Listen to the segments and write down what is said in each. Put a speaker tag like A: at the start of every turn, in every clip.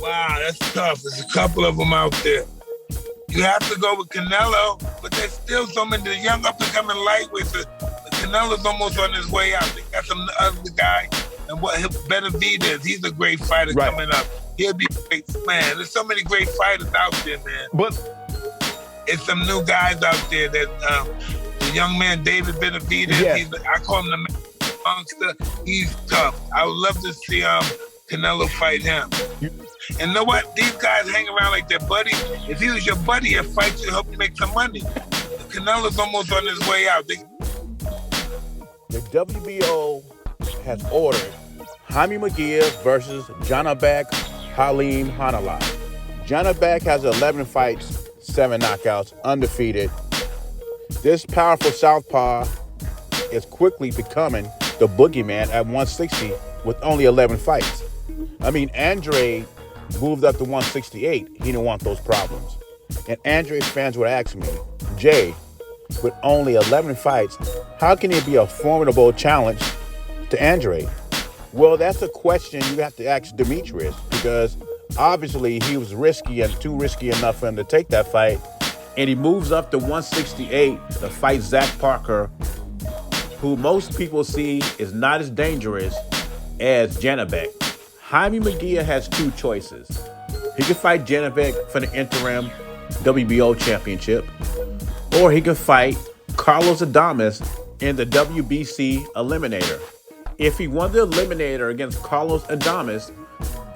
A: Wow, that's tough. There's a couple of them out there. You have to go with Canelo, but there's still so many the young up-and-coming lightweights. Canelo's almost on his way out. They got some other guy, and what Benavidez, he's a great fighter coming up. He'll be a great man. There's so many great fighters out there, man.
B: But
A: it's some new guys out there that the young man David Benavidez.
B: Yes.
A: I call him the monster. He's tough. I would love to see Canelo fight him. And you know what? These guys hang around like their buddy. If he was your buddy, he'd fight you to help you make some money. Canelo's almost on his way out.
C: The WBO has ordered Jaime Munguia versus Janibek Halim Hanallah. Janibek has 11 fights, 7 knockouts, undefeated. This powerful southpaw is quickly becoming the boogeyman at 160 with only 11 fights. I mean, Andrade moved up to 168. He didn't want those problems. And Andrade's fans would ask me, Jay, with only 11 fights, how can he be a formidable challenge to Andrade? Well, that's a question you have to ask Demetrius, because obviously he was risky and too risky enough for him to take that fight. And he moves up to 168 to fight Zach Parker, who most people see is not as dangerous as Janibek. Jaime Munguia has 2 choices. He can fight Janibek for the interim WBO championship, or he can fight Carlos Adames in the WBC Eliminator. If he won the Eliminator against Carlos Adames,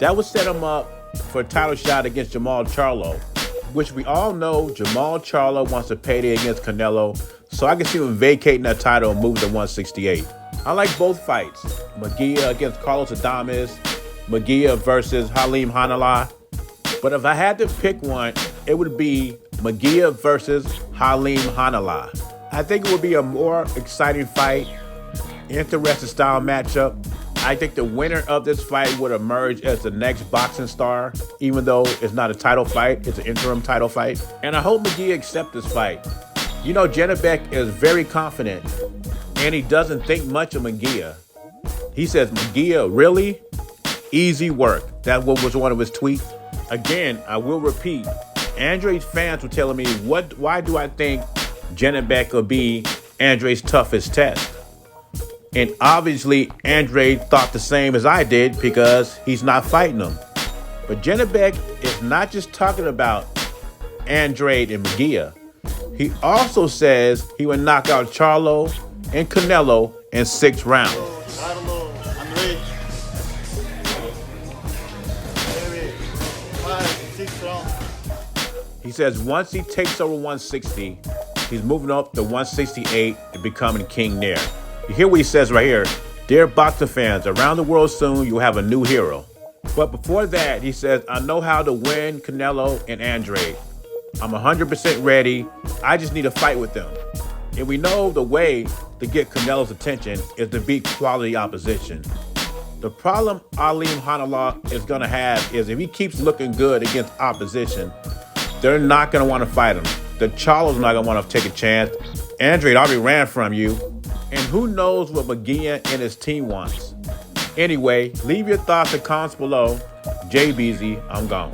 C: that would set him up for a title shot against Jamal Charlo, which we all know Jamal Charlo wants a payday against Canelo, so I can see him vacating that title and moving to 168. I like both fights. Munguia against Carlos Adames, Munguia versus Halim Hanallah. But if I had to pick one, it would be Munguia versus Halim Hanallah. I think it would be a more exciting fight, interesting style matchup. I think the winner of this fight would emerge as the next boxing star, even though it's not a title fight, it's an interim title fight. And I hope Munguia accepts this fight. You know, Janibek is very confident, and he doesn't think much of Munguia. He says, Munguia, really? Easy work. That was one of his tweets. Again, I will repeat, Andrade's fans were telling me, why do I think Janibek will be Andrade's toughest test? And obviously, Andrade thought the same as I did because he's not fighting him. But Janibek is not just talking about Andrade and Munguia. He also says he would knock out Charlo and Canelo in 6 rounds. He says once he takes over 160, he's moving up to 168 and becoming king there. You hear what he says right here. Dear boxing fans, around the world soon, you'll have a new hero. But before that, he says, I know how to win Canelo and Andrade. I'm 100% ready. I just need a fight with them. And we know the way to get Canelo's attention is to beat quality opposition. The problem Halim Hanallah is going to have is if he keeps looking good against opposition, they're not going to want to fight him. The Charlo's not going to want to take a chance. Andrade already ran from you. And who knows what Munguia and his team wants. Anyway, leave your thoughts and comments below. JBZ, I'm gone.